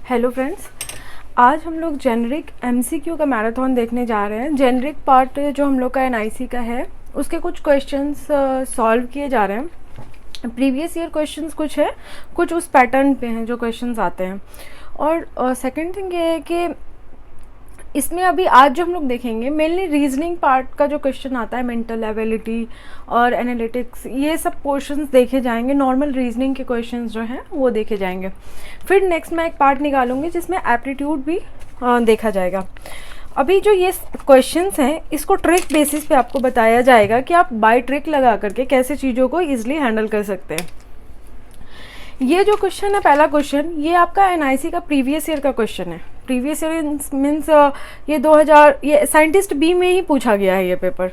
Hello friends, आज हम लोग जेनरिक एमसीक्यू का मैराथन देखने जा रहे हैं। जेनरिक पार्ट जो हम लोग का एनआईसी का है उसके कुछ क्वेश्चंस सॉल्व किए जा रहे हैं। प्रीवियस ईयर क्वेश्चंस कुछ है, कुछ उस पैटर्न पे हैं जो क्वेश्चंस आते हैं। और सेकंड थिंग ये है कि इसमें अभी आज जो हम लोग देखेंगे मेनली रीजनिंग पार्ट का जो क्वेश्चन आता है, मेंटल एबिलिटी और एनालिटिक्स, ये सब पोर्शंस देखे जाएंगे। नॉर्मल रीजनिंग के क्वेश्चंस जो हैं वो देखे जाएंगे। फिर नेक्स्ट मैं एक पार्ट निकालूंगी जिसमें एप्टीट्यूड भी देखा जाएगा। अभी जो ये क्वेश्चंस हैं इसको ट्रिक बेसिस पे आपको बताया जाएगा कि आप बाय ट्रिक लगा करके कैसे चीज़ों को ईजिली हैंडल कर सकते हैं। ये जो क्वेश्चन है, पहला क्वेश्चन, ये आपका एनआईसी का प्रीवियस ईयर का क्वेश्चन है। प्रीवियस ईयर मीन्स ये 2000 ये साइंटिस्ट बी में ही पूछा गया है ये पेपर।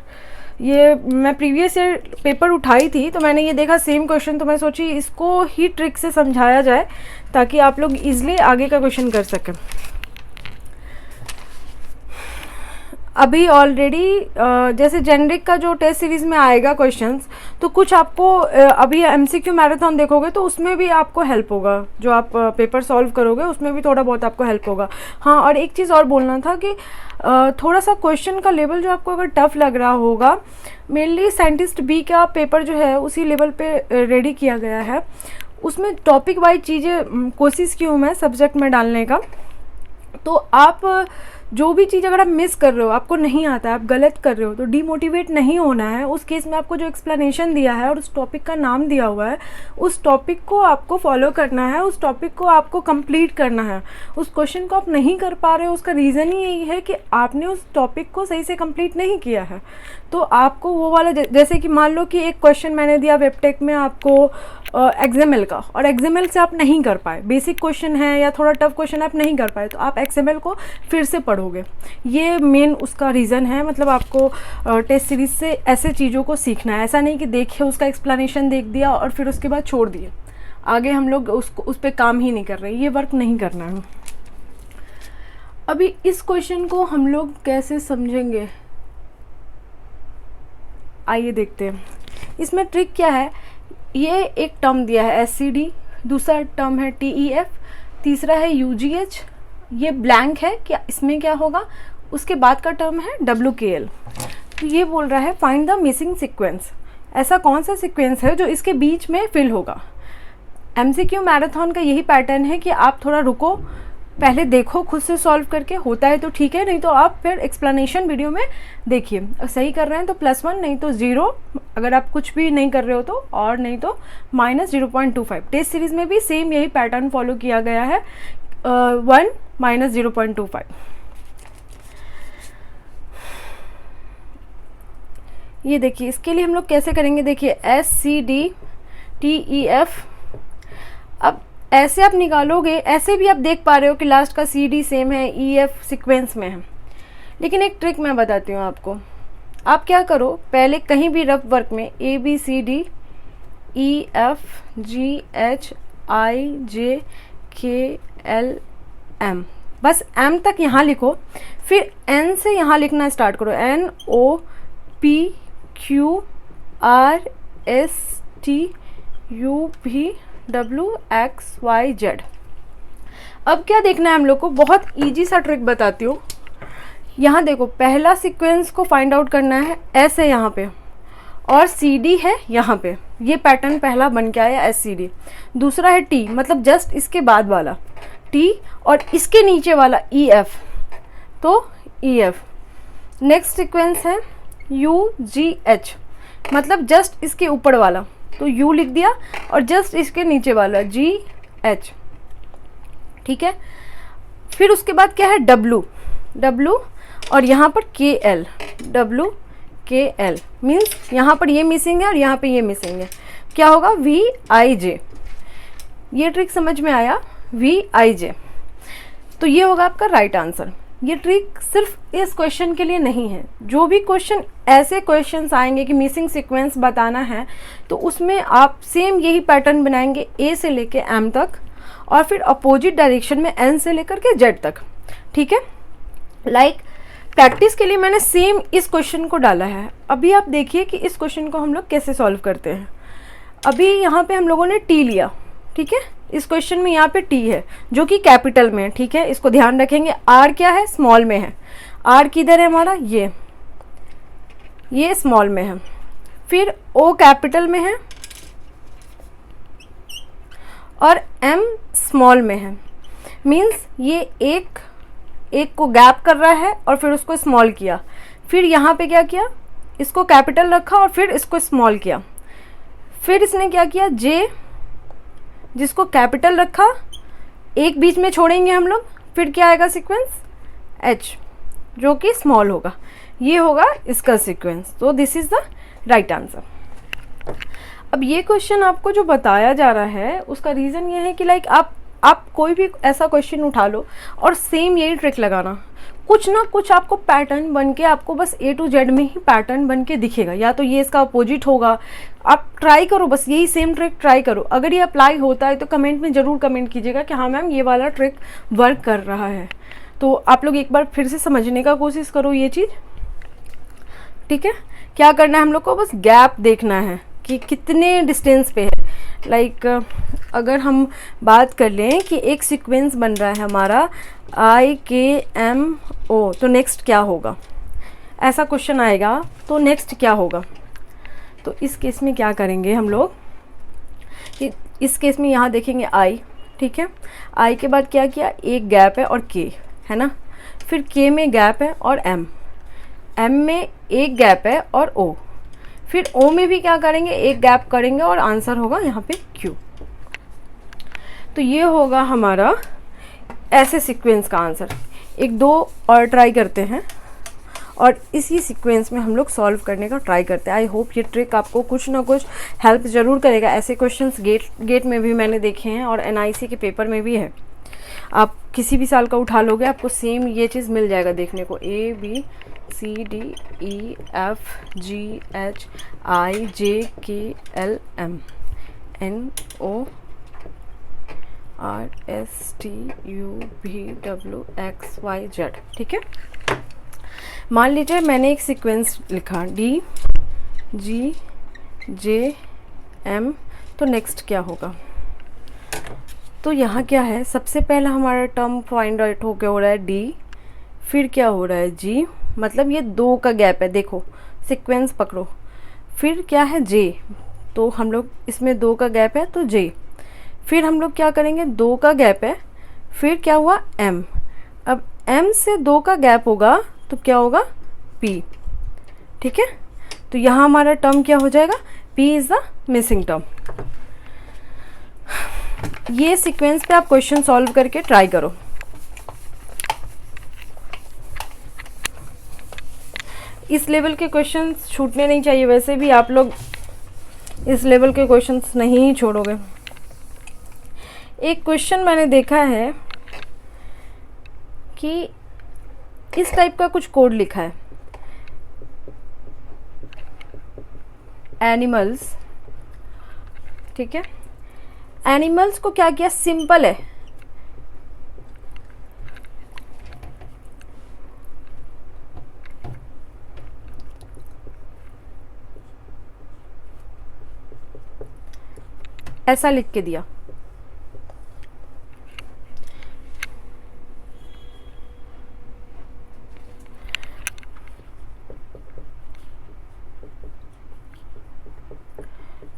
ये मैं प्रीवियस ईयर पेपर उठाई थी तो मैंने ये देखा सेम क्वेश्चन, तो मैं सोची इसको ही ट्रिक से समझाया जाए ताकि आप लोग इजीली आगे का क्वेश्चन कर सकें। अभी ऑलरेडी जैसे जेनरिक का जो टेस्ट सीरीज़ में आएगा क्वेश्चंस, तो कुछ आपको अभी एमसीक्यू मैराथन देखोगे तो उसमें भी आपको हेल्प होगा। जो आप पेपर सॉल्व करोगे उसमें भी थोड़ा बहुत आपको हेल्प होगा। हाँ, और एक चीज़ और बोलना था कि थोड़ा सा क्वेश्चन का लेवल जो आपको अगर टफ लग रहा होगा, मेनली साइंटिस्ट बी का पेपर जो है उसी लेवल पे रेडी किया गया है। उसमें टॉपिक वाइज चीज़ें कोशिश की हूँ मैं सब्जेक्ट में डालने का। तो आप जो भी चीज़ अगर आप मिस कर रहे हो, आपको नहीं आता है, आप गलत कर रहे हो, तो डीमोटिवेट नहीं होना है। उस केस में आपको जो एक्सप्लेनेशन दिया है और उस टॉपिक का नाम दिया हुआ है, उस टॉपिक को आपको फॉलो करना है, उस टॉपिक को आपको कंप्लीट करना है। उस क्वेश्चन को आप नहीं कर पा रहे हो, उसका रीज़न ही यही है कि आपने उस टॉपिक को सही से कंप्लीट नहीं किया है। तो आपको वो वाला, जैसे कि मान लो कि एक क्वेश्चन मैंने दिया वेबटेक में आपको एक्सएमएल का, और एक्सएमएल से आप नहीं कर पाए, बेसिक क्वेश्चन है या थोड़ा टफ क्वेश्चन आप नहीं कर पाए, तो आप एक्सएमएल को फिर से पढ़ोगे। ये मेन उसका रीज़न है। मतलब आपको टेस्ट सीरीज से ऐसे चीज़ों को सीखना है। ऐसा नहीं कि देखे उसका एक्सप्लेनेशन देख दिया और फिर उसके बाद छोड़ दिए, आगे हम लोग उसको उस पर काम ही नहीं कर रहे। ये वर्क नहीं करना है। अभी इस क्वेश्चन को हम लोग कैसे समझेंगे, आइए देखते हैं। इसमें ट्रिक क्या है, ये एक टर्म दिया है एससीडी, दूसरा टर्म है टीईएफ, तीसरा है यूजीएच, ये ब्लैंक है, क्या इसमें क्या होगा, उसके बाद का टर्म है डब्ल्यूकेएल। तो ये बोल रहा है फाइंड द मिसिंग सीक्वेंस। ऐसा कौन सा सीक्वेंस है जो इसके बीच में फिल होगा। एमसीक्यू मैराथन का यही पैटर्न है कि आप थोड़ा रुको, पहले देखो खुद से सॉल्व करके, होता है तो ठीक है, नहीं तो आप फिर एक्सप्लेनेशन वीडियो में देखिए। सही कर रहे हैं तो +1, नहीं तो 0, अगर आप कुछ भी नहीं कर रहे हो तो, और नहीं तो -0.25। टेस्ट सीरीज़ में भी सेम यही पैटर्न फॉलो किया गया है, 1 -0.25। ये देखिए, इसके लिए हम लोग कैसे करेंगे, देखिए SCD TEF। अब ऐसे आप निकालोगे, ऐसे भी आप देख पा रहे हो कि लास्ट का CD सेम है, EF सीक्वेंस में है। लेकिन एक ट्रिक मैं बताती हूँ आपको। आप क्या करो, पहले कहीं भी रफ वर्क में ABCD EF G H I J K L M, बस M तक यहाँ लिखो, फिर N से यहाँ लिखना स्टार्ट करो, N O P Q R S T U V W X Y Z। अब क्या देखना है हम लोग को, बहुत इजी सा ट्रिक बताती हूँ। यहाँ देखो, पहला सीक्वेंस को फाइंड आउट करना है, S है यहाँ पे और CD है यहाँ पे। ये पैटर्न पहला बन के आया SCD। दूसरा है T, मतलब जस्ट इसके बाद वाला T, और इसके नीचे वाला EF, तो EF। नेक्स्ट सीक्वेंस है UGH, मतलब जस्ट इसके ऊपर वाला, तो U लिख दिया, और जस्ट इसके नीचे वाला GH, ठीक है। फिर उसके बाद क्या है W, और यहाँ पर KL, WKL, मीन्स यहाँ पर ये मिसिंग है और यहाँ पे ये मिसिंग है। क्या होगा, VIJ। ये ट्रिक समझ में आया, VIJ। तो ये होगा आपका राइट आंसर। ये ट्रिक सिर्फ इस क्वेश्चन के लिए नहीं है। जो भी क्वेश्चन, ऐसे क्वेश्चंस आएंगे कि मिसिंग सीक्वेंस बताना है, तो उसमें आप सेम यही पैटर्न बनाएंगे, A से लेके M तक, और फिर अपोजिट डायरेक्शन में N से लेकर के Z तक, ठीक है। लाइक प्रैक्टिस के लिए मैंने सेम इस क्वेश्चन को डाला है। अभी आप देखिए कि इस क्वेश्चन को हम लोग कैसे सॉल्व करते हैं। अभी यहाँ पे हम लोगों ने T लिया, ठीक है, इस क्वेश्चन में यहाँ पे टी है जो कि कैपिटल में है, ठीक है, इसको ध्यान रखेंगे। आर क्या है, स्मॉल में है। आर किधर है हमारा, ये स्मॉल में है। फिर ओ कैपिटल में है और एम स्मॉल में है। मीन्स ये एक को गैप कर रहा है और फिर उसको स्मॉल किया, फिर यहाँ पे क्या किया, इसको कैपिटल रखा और फिर इसको स्मॉल किया। फिर इसने क्या किया, जे जिसको कैपिटल रखा, एक बीच में छोड़ेंगे हम लोग, फिर क्या आएगा सीक्वेंस, एच जो कि स्मॉल होगा। ये होगा इसका सीक्वेंस। तो this is the right answer. अब ये क्वेश्चन आपको जो बताया जा रहा है उसका रीज़न ये है कि लाइक आप कोई भी ऐसा क्वेश्चन उठा लो और सेम यही ट्रिक लगाना, कुछ ना कुछ आपको पैटर्न बन के, आपको बस A to Z में ही पैटर्न बन के दिखेगा, या तो ये इसका अपोजिट होगा। आप ट्राई करो, बस यही सेम ट्रिक ट्राई करो। अगर ये अप्लाई होता है तो कमेंट में ज़रूर कमेंट कीजिएगा कि हाँ मैम ये वाला ट्रिक वर्क कर रहा है। तो आप लोग एक बार फिर से समझने का कोशिश करो ये चीज़, ठीक है। क्या करना है हम लोग को, बस गैप देखना है कि कितने डिस्टेंस पे है। लाइक अगर हम बात कर लें कि एक सीक्वेंस बन रहा है हमारा IKMO, तो नेक्स्ट क्या होगा, ऐसा क्वेश्चन आएगा तो नेक्स्ट क्या होगा। तो इस केस में क्या करेंगे हम लोग, इस केस में यहाँ देखेंगे I, ठीक है। I के बाद क्या किया, एक गैप है और K है ना, फिर K में गैप है और M में एक गैप है और O, फिर O में भी क्या करेंगे, एक गैप करेंगे और आंसर होगा यहाँ पे Q। तो ये होगा हमारा ऐसे सीक्वेंस का आंसर। एक दो और ट्राई करते हैं और इसी सीक्वेंस में हम लोग सॉल्व करने का ट्राई करते हैं। आई होप ये ट्रिक आपको कुछ ना कुछ हेल्प ज़रूर करेगा। ऐसे क्वेश्चंस गेट में भी मैंने देखे हैं और NIC के पेपर में भी है। आप किसी भी साल का उठा लोगे आपको सेम ये चीज़ मिल जाएगा देखने को। ABCDFGHIJKLMNORSTUVWXYZ, ठीक है। मान लीजिए मैंने एक सीक्वेंस लिखा DGJM, तो नेक्स्ट क्या होगा। तो यहाँ क्या है, सबसे पहला हमारा टर्म फाइंड आउट होके हो रहा है D, फिर क्या हो रहा है G, मतलब ये दो का गैप है, देखो सीक्वेंस पकड़ो। फिर क्या है J, तो हम लोग इसमें दो का गैप है तो J। फिर हम लोग क्या करेंगे, दो का गैप है, फिर क्या हुआ M। अब M से दो का गैप होगा तो क्या होगा P, ठीक है। तो यहाँ हमारा टर्म क्या हो जाएगा, P is the missing term. ये सीक्वेंस पे आप क्वेश्चन सॉल्व करके ट्राई करो। इस लेवल के क्वेश्चंस छूटने नहीं चाहिए, वैसे भी आप लोग इस लेवल के क्वेश्चंस नहीं छोड़ोगे। एक क्वेश्चन मैंने देखा है कि इस टाइप का कुछ कोड लिखा है, एनिमल्स, ठीक है। एनिमल्स को क्या किया, सिंपल है, ऐसा लिख के दिया।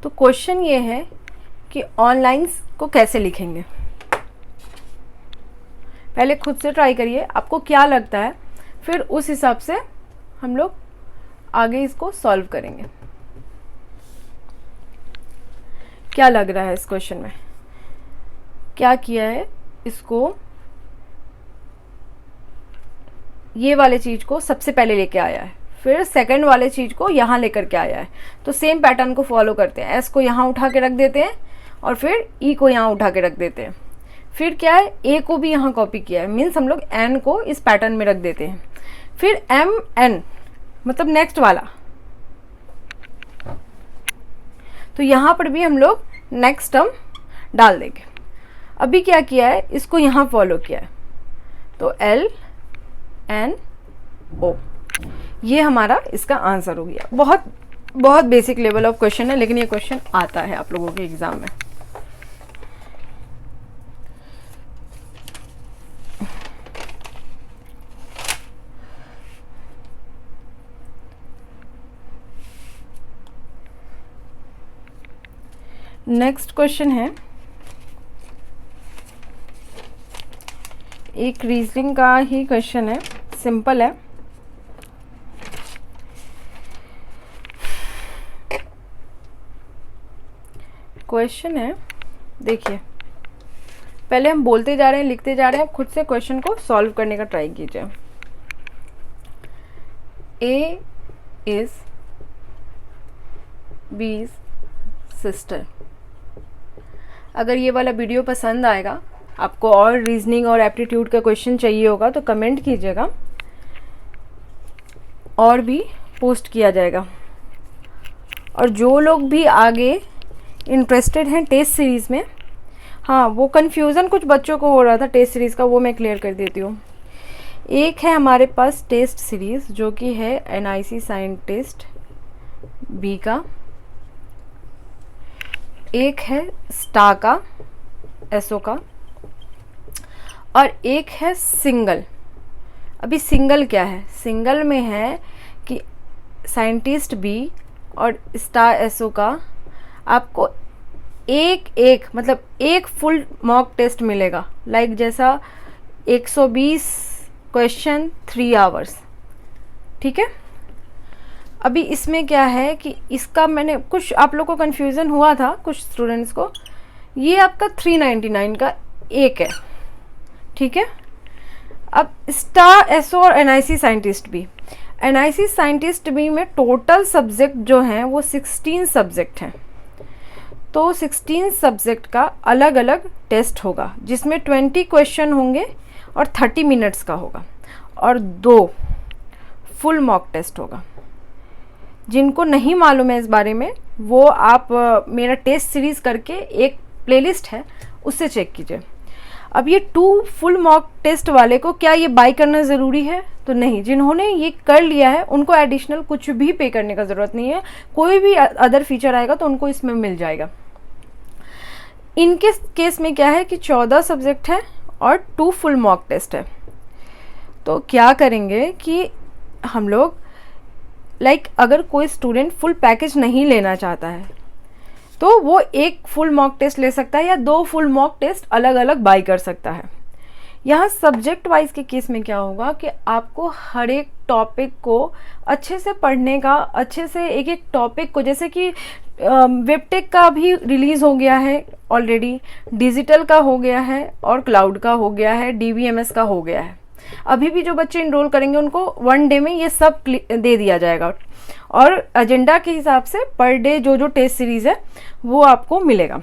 तो क्वेश्चन ये है कि ऑनलाइंस को कैसे लिखेंगे। पहले खुद से ट्राई करिए, आपको क्या लगता है, फिर उस हिसाब से हम लोग आगे इसको सॉल्व करेंगे। क्या लग रहा है इस क्वेश्चन में, क्या किया है, इसको ये वाले चीज को सबसे पहले लेके आया है, फिर सेकंड वाले चीज को यहाँ लेकर के आया है। तो सेम पैटर्न को फॉलो करते हैं, एस को यहाँ उठा के रख देते हैं और फिर ई को यहाँ उठा के रख देते हैं। फिर क्या है, ए को भी यहाँ कॉपी किया है, मीन्स हम लोग एन को इस पैटर्न में रख देते हैं। फिर एम एन मतलब नेक्स्ट वाला, तो यहाँ पर भी हम लोग नेक्स्ट टर्म डाल देंगे। अभी क्या किया है, इसको यहाँ फॉलो किया है, तो एल एन ओ, ये हमारा इसका आंसर हो गया। बहुत बहुत बेसिक लेवल ऑफ क्वेश्चन है, लेकिन ये क्वेश्चन आता है आप लोगों के एग्जाम में। नेक्स्ट क्वेश्चन है, एक रीजनिंग का ही क्वेश्चन है, सिंपल है। क्वेश्चन है, देखिए, पहले हम बोलते जा रहे हैं, लिखते जा रहे हैं, खुद से क्वेश्चन को सॉल्व करने का ट्राई कीजिए। A is B's sister। अगर ये वाला वीडियो पसंद आएगा, आपको और रीजनिंग और एप्टीट्यूड का क्वेश्चन चाहिए होगा तो कमेंट कीजिएगा, और भी पोस्ट किया जाएगा। और जो लोग भी आगे इंटरेस्टेड हैं टेस्ट सीरीज़ में, हाँ, वो कन्फ्यूज़न कुछ बच्चों को हो रहा था टेस्ट सीरीज़ का, वो मैं क्लियर कर देती हूँ। एक है हमारे पास टेस्ट सीरीज़ जो कि है NIC साइंटिस्ट बी का, एक है स्टार का, SO का, और एक है सिंगल। अभी सिंगल क्या है? सिंगल में है कि साइंटिस्ट बी और स्टार SO का आपको एक मतलब एक फुल मॉक टेस्ट मिलेगा, लाइक जैसा 120 क्वेश्चन 3 आवर्स, ठीक है। अभी इसमें क्या है कि इसका मैंने कुछ आप लोग को कन्फ्यूज़न हुआ था कुछ स्टूडेंट्स को, ये आपका 399 का एक है, ठीक है। अब स्टार SO और NIC scientist B, NIC scientist B में टोटल सब्जेक्ट जो हैं वो 16 सब्जेक्ट हैं, तो 16 सब्जेक्ट का अलग अलग टेस्ट होगा जिसमें 20 क्वेश्चन होंगे और 30 मिनट्स का होगा, और 2 फुल मॉक टेस्ट होगा। जिनको नहीं मालूम है इस बारे में, वो आप मेरा टेस्ट सीरीज़ करके एक प्लेलिस्ट है उससे चेक कीजिए। अब ये 2 फुल मॉक टेस्ट वाले को क्या ये बाय करना ज़रूरी है? तो नहीं, जिन्होंने ये कर लिया है उनको एडिशनल कुछ भी पे करने का ज़रूरत नहीं है, कोई भी अदर फीचर आएगा तो उनको इसमें मिल जाएगा। इनके केस में क्या है कि 14 सब्जेक्ट है और 2 फुल मॉक टेस्ट है। तो क्या करेंगे कि हम लोग अगर कोई स्टूडेंट फुल पैकेज नहीं लेना चाहता है तो वो एक फुल मॉक टेस्ट ले सकता है या 2 फुल मॉक टेस्ट अलग अलग बाय कर सकता है। यहाँ सब्जेक्ट वाइज के केस में क्या होगा कि आपको हर एक टॉपिक को अच्छे से पढ़ने का, अच्छे से एक एक टॉपिक को, जैसे कि वेबटेक का भी रिलीज़ हो गया है ऑलरेडी, डिजिटल का हो गया है और क्लाउड का हो गया है, DBMS का हो गया है। अभी भी जो बच्चे इनरोल करेंगे उनको 1 डे में ये सब दे दिया जाएगा, और एजेंडा के हिसाब से पर डे जो जो टेस्ट सीरीज़ है वो आपको मिलेगा।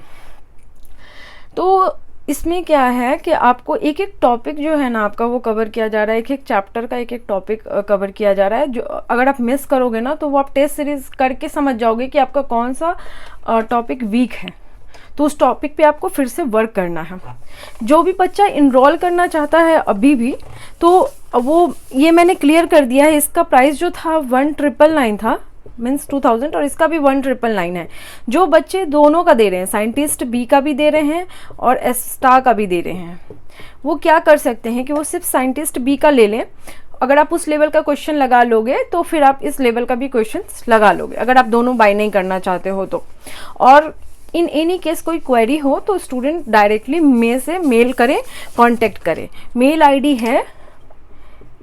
तो इसमें क्या है कि आपको एक एक टॉपिक जो है ना आपका वो कवर किया जा रहा है, एक एक चैप्टर का एक एक टॉपिक कवर किया जा रहा है। जो अगर आप मिस करोगे ना तो वो आप टेस्ट सीरीज़ करके समझ जाओगे कि आपका कौन सा टॉपिक वीक है, तो उस टॉपिक पे आपको फिर से वर्क करना है। जो भी बच्चा इनरोल करना चाहता है अभी भी, तो वो ये मैंने क्लियर कर दिया है। इसका प्राइस जो था 1999 था, मीन्स 2000, और इसका भी 1999 है। जो बच्चे दोनों का दे रहे हैं, साइंटिस्ट बी का भी दे रहे हैं और स्टार का भी दे रहे हैं, वो क्या कर सकते हैं कि वो सिर्फ साइंटिस्ट बी का ले लें। अगर आप उस लेवल का क्वेश्चन लगा लोगे तो फिर आप इस लेवल का भी क्वेश्चन लगा लोगे, अगर आप दोनों बाय नहीं करना चाहते हो तो। और इन एनी केस कोई क्वेरी हो तो स्टूडेंट डायरेक्टली मेल से मेल करें, कांटेक्ट करें। मेल आईडी है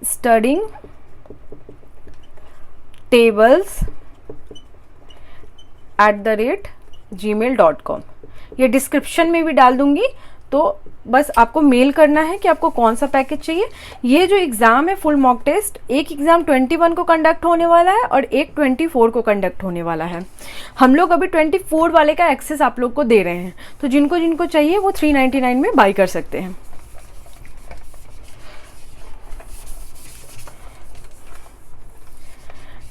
studyingtables@gmail.com। ये डिस्क्रिप्शन में भी डाल दूंगी, तो बस आपको मेल करना है कि आपको कौन सा पैकेज चाहिए। ये जो एग्ज़ाम है फुल मॉक टेस्ट, एक एग्ज़ाम 21 को कंडक्ट होने वाला है और एक 24 को कंडक्ट होने वाला है। हम लोग अभी 24 वाले का एक्सेस आप लोग को दे रहे हैं, तो जिनको जिनको चाहिए वो 399 में बाय कर सकते हैं।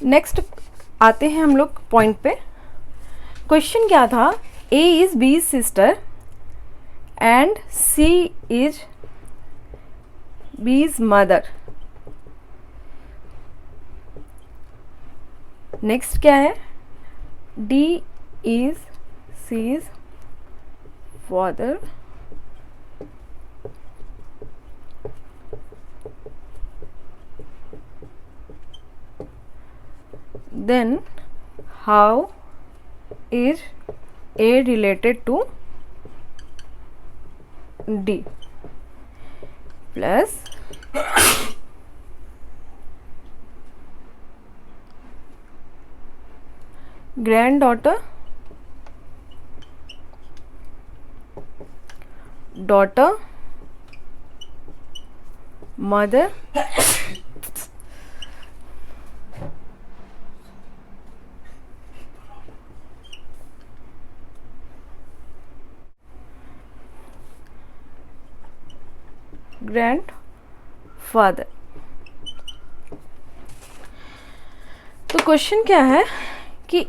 नेक्स्ट आते हैं हम लोग पॉइंट पे। क्वेश्चन क्या था? A is B's sister and C is B's mother। Next क्या है? D is C's father then how is A related to D plus granddaughter, daughter, mother, grandfather. तो क्वेश्चन क्या है कि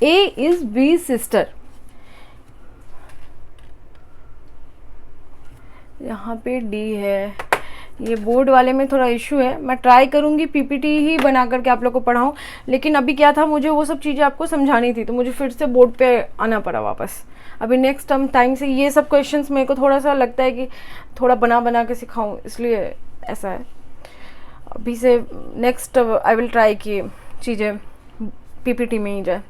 A इज B सिस्टर। यहाँ पे D है, ये बोर्ड वाले में थोड़ा इशू है। मैं ट्राई करूँगी पीपीटी ही बना करके आप लोग को पढ़ाऊँ, लेकिन अभी क्या था, मुझे वो सब चीज़ें आपको समझानी थी, तो मुझे फिर से बोर्ड पे आना पड़ा वापस। अभी नेक्स्ट टाइम से ये सब क्वेश्चंस मेरे को थोड़ा सा लगता है कि थोड़ा बना बना के सिखाऊं, इसलिए ऐसा है। अभी से नेक्स्ट आई विल ट्राई कि चीज़ें पीपीटी में ही जाए।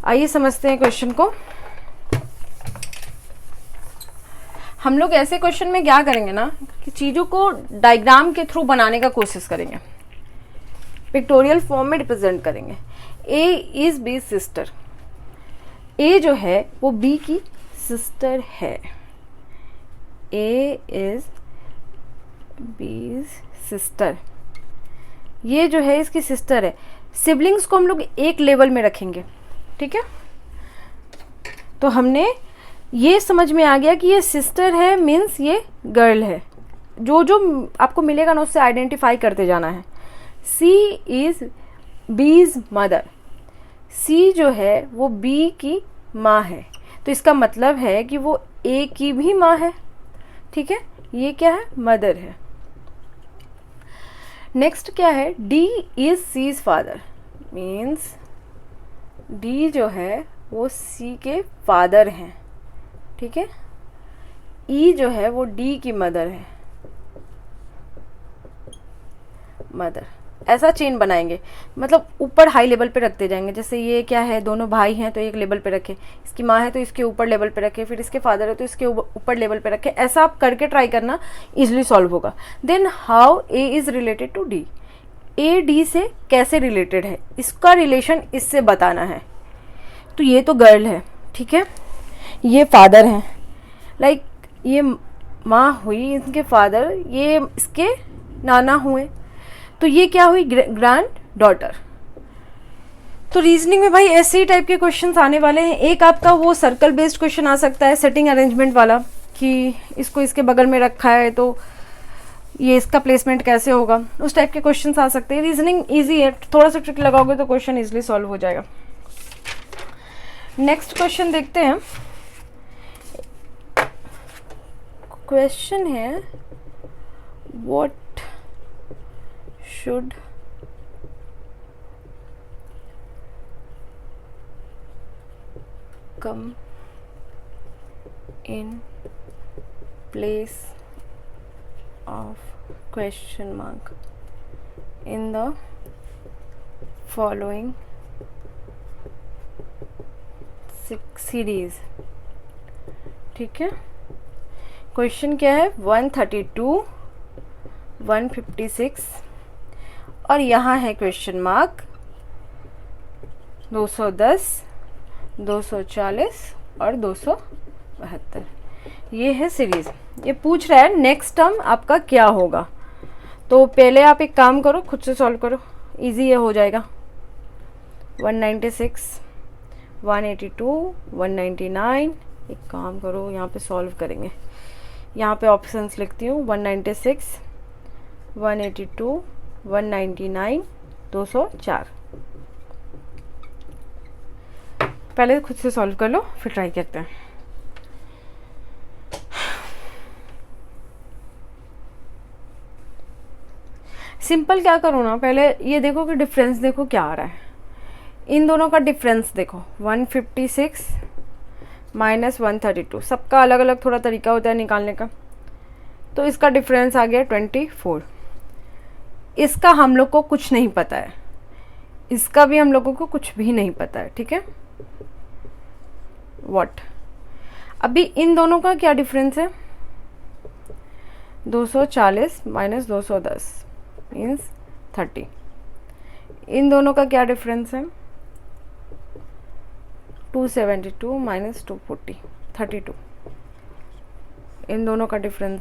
आइए समझते हैं क्वेश्चन को। हम लोग ऐसे क्वेश्चन में क्या करेंगे ना कि चीज़ों को डायग्राम के थ्रू बनाने का कोशिश करेंगे, पिक्टोरियल फॉर्म में रिप्रेजेंट करेंगे। A is B sister. A जो है वो B की सिस्टर है। A इज B सिस्टर, ये जो है इसकी सिस्टर है। सिबलिंग्स को हम लोग एक लेवल में रखेंगे, ठीक है। तो हमने ये समझ में आ गया कि ये सिस्टर है, मीन्स ये गर्ल है। जो जो आपको मिलेगा ना उससे आइडेंटिफाई करते जाना है। C is B's mother. C जो है वो B की माँ है, तो इसका मतलब है कि वो A की भी माँ है, ठीक है। ये क्या है, मदर है। नेक्स्ट क्या है, D is C's father, means D जो है वो C के फादर हैं, ठीक है। E जो है वो D की मदर है, मदर। ऐसा चेन बनाएंगे, मतलब ऊपर हाई लेवल पे रखते जाएंगे। जैसे ये क्या है, दोनों भाई हैं तो एक लेवल पे रखे, इसकी माँ है तो इसके ऊपर लेवल पे रखे, फिर इसके फादर है तो इसके ऊपर लेवल पे रखे। ऐसा आप करके ट्राई करना, इजिली सॉल्व होगा। Then how A is related to D। A D से कैसे रिलेटेड है, इसका रिलेशन इससे बताना है। तो ये तो गर्ल है, ठीक है, ये फादर हैं, लाइक ये माँ हुई, इनके फादर, ये इसके नाना हुए, तो ये क्या हुई, ग्रैंड डॉटर। तो रीजनिंग में भाई ऐसे ही टाइप के क्वेश्चंस आने वाले हैं। एक आपका वो सर्कल बेस्ड क्वेश्चन आ सकता है, सेटिंग अरेंजमेंट वाला, कि इसको इसके बगल में रखा है तो ये इसका प्लेसमेंट कैसे होगा, उस टाइप के क्वेश्चंस आ सकते हैं। रीजनिंग इजी है, थोड़ा सा ट्रिक लगाओगे तो क्वेश्चन इजीली सॉल्व हो जाएगा। नेक्स्ट क्वेश्चन देखते हैं। क्वेश्चन है, what should come in place of question mark in the following series, ठीक है। क्वेश्चन क्या है, 132, 156 और यहाँ है क्वेश्चन मार्क 210, 240 और 272। ये है सीरीज। ये पूछ रहा है नेक्स्ट टर्म आपका क्या होगा। तो पहले आप एक काम करो, खुद से सॉल्व करो, इजी ये हो जाएगा। 196, 182, 199। एक काम करो, यहाँ पे सॉल्व करेंगे। यहाँ पे ऑप्शंस लिखती हूँ, 196, 182, 199, 204। पहले खुद से सॉल्व कर लो, फिर ट्राई करते हैं। सिंपल क्या करो ना, पहले ये देखो कि डिफरेंस देखो क्या आ रहा है। इन दोनों का डिफरेंस देखो, 156 माइनस 132। सबका अलग अलग थोड़ा तरीका होता है निकालने का। तो इसका डिफरेंस आ गया 24। इसका हम लोग को कुछ नहीं पता है, इसका भी हम लोगों को कुछ भी नहीं पता है, ठीक है। वाट। अभी इन दोनों का क्या डिफरेंस है, 240 माइनस 210 मीन्स 30। इन दोनों का क्या डिफरेंस है, 272 माइनस 240 32। इन दोनों का डिफरेंस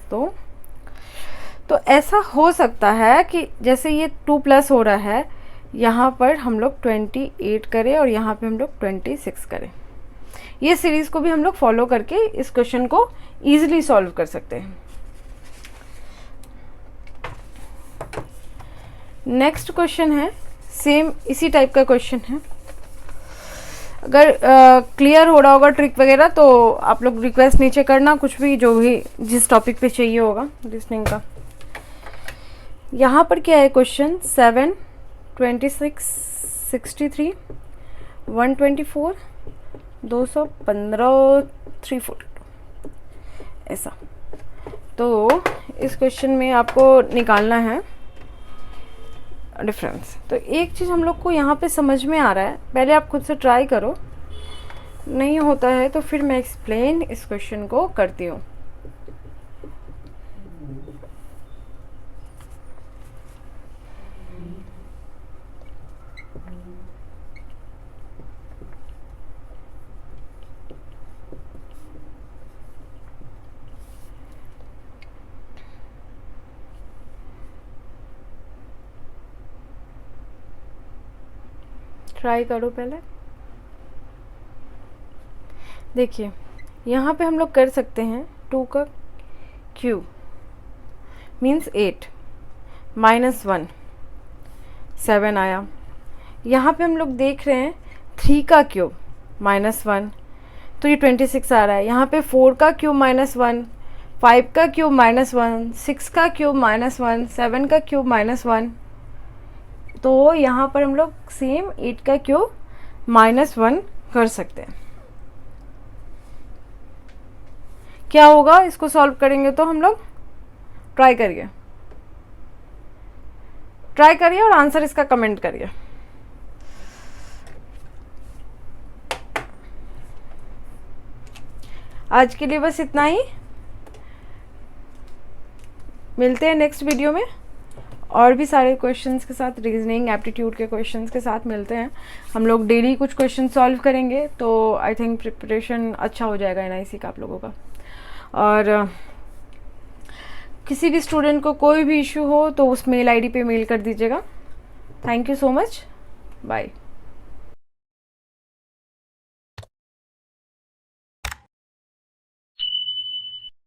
तो ऐसा हो सकता है कि जैसे ये 2 प्लस हो रहा है, यहाँ पर हम लोग 28 करें और यहाँ पे हम लोग 26 करें। ये सीरीज़ को भी हम लोग फॉलो करके इस क्वेश्चन को ईजिली सॉल्व कर सकते हैं। नेक्स्ट क्वेश्चन है, सेम इसी टाइप का क्वेश्चन है। अगर क्लियर हो रहा होगा ट्रिक वगैरह तो आप लोग रिक्वेस्ट नीचे करना, कुछ भी जो भी जिस टॉपिक पे चाहिए होगा रीजनिंग का। यहाँ पर क्या है क्वेश्चन, 7, 26, 63, 124, 215, 342 ऐसा। तो इस क्वेश्चन में आपको निकालना है डिफरेंस। तो एक चीज़ हम लोग को यहाँ पे समझ में आ रहा है, पहले आप खुद से ट्राई करो, नहीं होता है तो फिर मैं एक्सप्लेन इस क्वेश्चन को करती हूँ। ट्राई करो पहले। देखिए यहाँ पे हम लोग कर सकते हैं 2 का क्यूब मीन्स 8 माइनस 1 7 आया। यहाँ पे हम लोग देख रहे हैं 3 का क्यूब माइनस 1 तो ये 26 आ रहा है। यहाँ पे 4 का क्यूब माइनस 1, 5 का क्यूब माइनस 1, 6 का क्यूब माइनस 1, 7 का क्यूब माइनस 1। तो यहाँ पर हम लोग सेम 8 का क्यूब माइनस 1 कर सकते हैं। क्या होगा इसको सॉल्व करेंगे तो हम लोग ट्राई करिए और आंसर इसका कमेंट करिए। आज के लिए बस इतना ही, मिलते हैं नेक्स्ट वीडियो में और भी सारे क्वेश्चंस के साथ, रीजनिंग एप्टीट्यूड के क्वेश्चंस के साथ मिलते हैं। हम लोग डेली कुछ क्वेश्चन सॉल्व करेंगे तो आई थिंक प्रिपरेशन अच्छा हो जाएगा एनआईसी का आप लोगों का। और किसी भी स्टूडेंट को कोई भी इशू हो तो उस मेल आईडी पे मेल कर दीजिएगा। Thank you so much, bye.